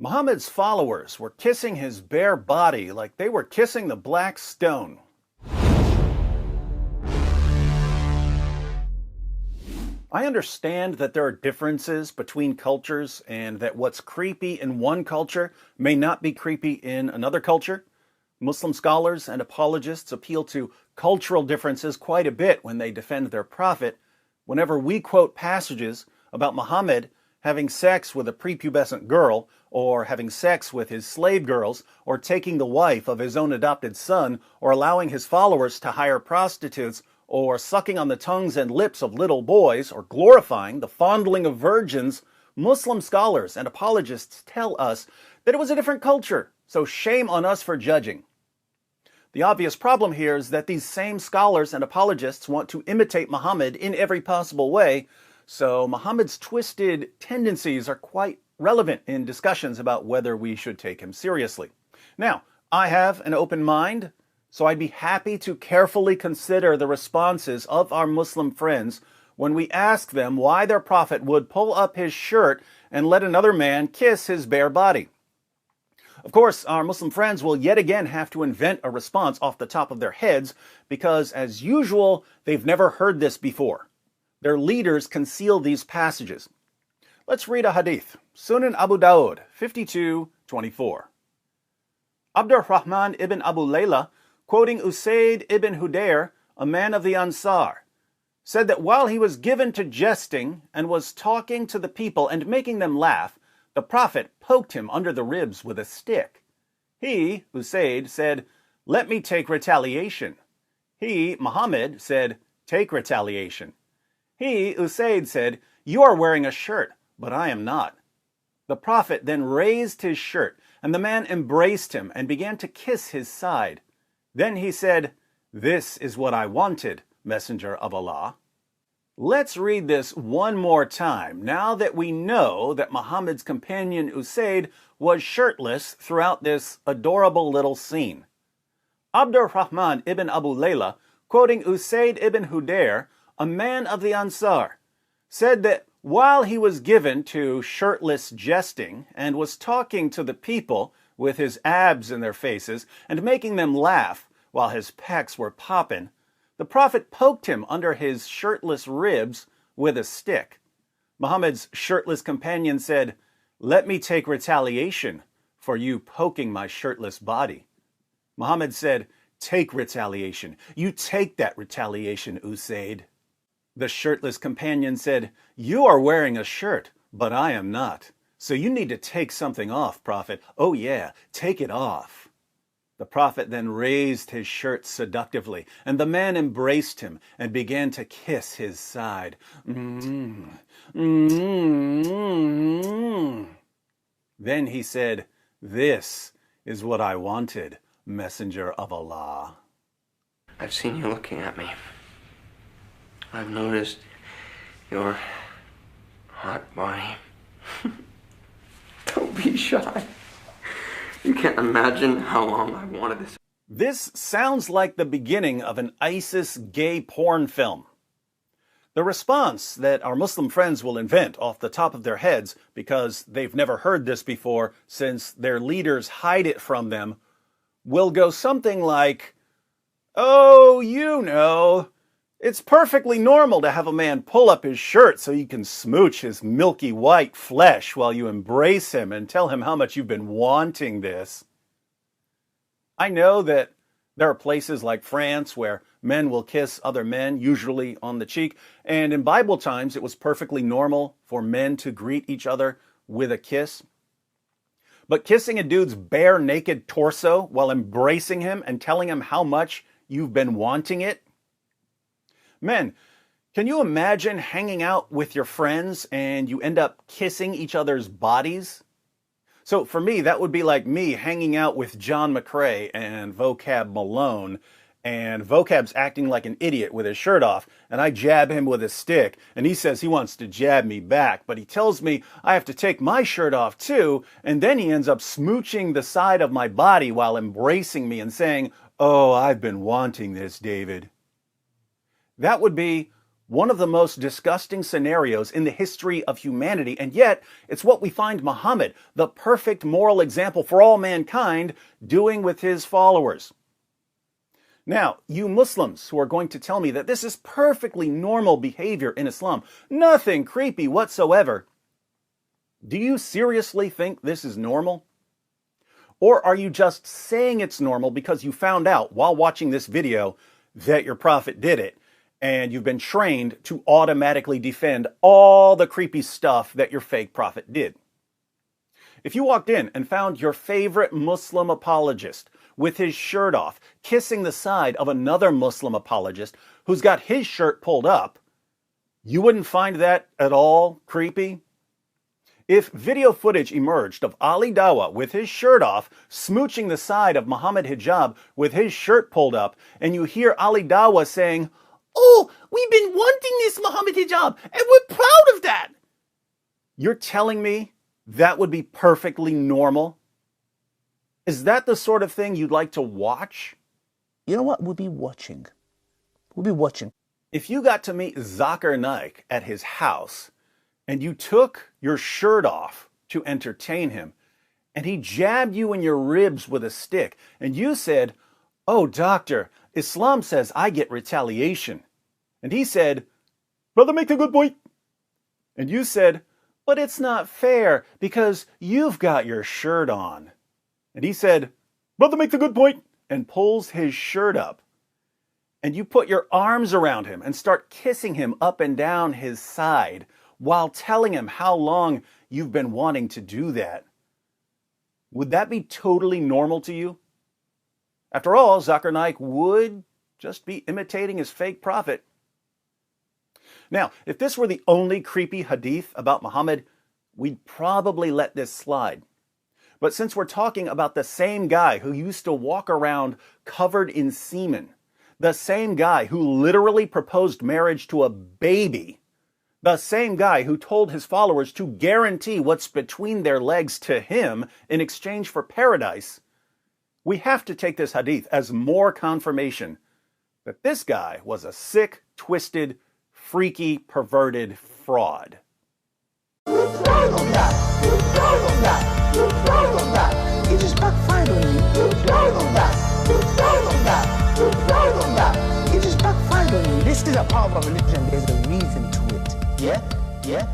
Muhammad's followers were kissing his bare body like they were kissing the black stone. I understand that there are differences between cultures and that what's creepy in one culture may not be creepy in another culture. Muslim scholars and apologists appeal to cultural differences quite a bit when they defend their prophet. Whenever we quote passages about Muhammad having sex with a prepubescent girl, or having sex with his slave girls, or taking the wife of his own adopted son, or allowing his followers to hire prostitutes, or sucking on the tongues and lips of little boys, or glorifying the fondling of virgins, Muslim scholars and apologists tell us that it was a different culture, so shame on us for judging. The obvious problem here is that these same scholars and apologists want to imitate Muhammad in every possible way, so Muhammad's twisted tendencies are quite relevant in discussions about whether we should take him seriously. Now, I have an open mind, so I'd be happy to carefully consider the responses of our Muslim friends when we ask them why their prophet would pull up his shirt and let another man kiss his bare body. Of course, our Muslim friends will yet again have to invent a response off the top of their heads because, as usual, they've never heard this before. Their leaders conceal these passages. Let's read a hadith. Sunan Abu Dawud, 52:24. AbdurRahman ibn AbuLayla, quoting Usayd ibn Hudayr, a man of the Ansar, said that while he was given to jesting and was talking to the people and making them laugh, the prophet poked him under the ribs with a stick. He, Usayd, said, "Let me take retaliation." He, Muhammad, said, "Take retaliation." He, Usayd, said, "You are wearing a shirt, but I am not." The prophet then raised his shirt, and the man embraced him and began to kiss his side. Then he said, "This is what I wanted, Messenger of Allah." Let's read this one more time, now that we know that Muhammad's companion Usayd was shirtless throughout this adorable little scene. AbdurRahman ibn AbuLayla, quoting Usayd ibn Hudayr, a man of the Ansar, said that while he was given to shirtless jesting and was talking to the people with his abs in their faces and making them laugh while his pecs were popping, the prophet poked him under his shirtless ribs with a stick. Muhammad's shirtless companion said, "Let me take retaliation for you poking my shirtless body." Muhammad said, "Take retaliation. You take that retaliation, Usayd." The shirtless companion said, "You are wearing a shirt, but I am not. So you need to take something off, Prophet. Oh yeah, take it off." The prophet then raised his shirt seductively, and the man embraced him and began to kiss his side. Then he said, "This is what I wanted, Messenger of Allah." I've seen you looking at me. I've noticed your hot body. Don't be shy. You can't imagine how long I wanted this. This sounds like the beginning of an ISIS gay porn film. The response that our Muslim friends will invent off the top of their heads, because they've never heard this before since their leaders hide it from them, will go something like, "Oh, you know, it's perfectly normal to have a man pull up his shirt so you can smooch his milky white flesh while you embrace him and tell him how much you've been wanting this." I know that there are places like France where men will kiss other men, usually on the cheek, and in Bible times it was perfectly normal for men to greet each other with a kiss. But kissing a dude's bare naked torso while embracing him and telling him how much you've been wanting it? Men, can you imagine hanging out with your friends and you end up kissing each other's bodies? So for me, that would be like me hanging out with John McCrae and Vocab Malone, and Vocab's acting like an idiot with his shirt off, and I jab him with a stick, and he says he wants to jab me back, but he tells me I have to take my shirt off too, and then he ends up smooching the side of my body while embracing me and saying, "Oh, I've been wanting this, David." That would be One of the most disgusting scenarios in the history of humanity, and yet it's what we find Muhammad, the perfect moral example for all mankind, doing with his followers. Now, you Muslims who are going to tell me that this is perfectly normal behavior in Islam, nothing creepy whatsoever, do you seriously think this is normal? Or are you just saying it's normal because you found out while watching this video that your prophet did it, and you've been trained to automatically defend all the creepy stuff that your fake prophet did? If you walked in and found your favorite Muslim apologist with his shirt off, kissing the side of another Muslim apologist who's got his shirt pulled up, you wouldn't find that at all creepy? If video footage emerged of Ali Dawah with his shirt off, smooching the side of Muhammad Hijab with his shirt pulled up, and you hear Ali Dawah saying, "Oh, we've been wanting this Muhammad Hijab, and we're proud of that," you're telling me that would be perfectly normal? Is that the sort of thing you'd like to watch? You know what? We'll be watching. We'll be watching. If you got to meet Zakir Naik at his house, and you took your shirt off to entertain him, and he jabbed you in your ribs with a stick, and you said, "Oh, doctor, Islam says I get retaliation." And he said, "Brother, make a good point." And you said, "But it's not fair because you've got your shirt on." And he said, "Brother, make the good point," and pulls his shirt up. And you put your arms around him and start kissing him up and down his side while telling him how long you've been wanting to do that. Would that be totally normal to you? After all, Zakir Naik would just be imitating his fake prophet. Now, if this were the only creepy hadith about Muhammad, we'd probably let this slide. But since we're talking about the same guy who used to walk around covered in semen, the same guy who literally proposed marriage to a baby, the same guy who told his followers to guarantee what's between their legs to him in exchange for paradise, we have to take this hadith as more confirmation that this guy was a sick, twisted, freaky, perverted fraud. It just backfired on you. It just backfired on you. This is a part of a religion. There's a reason to it. Yeah?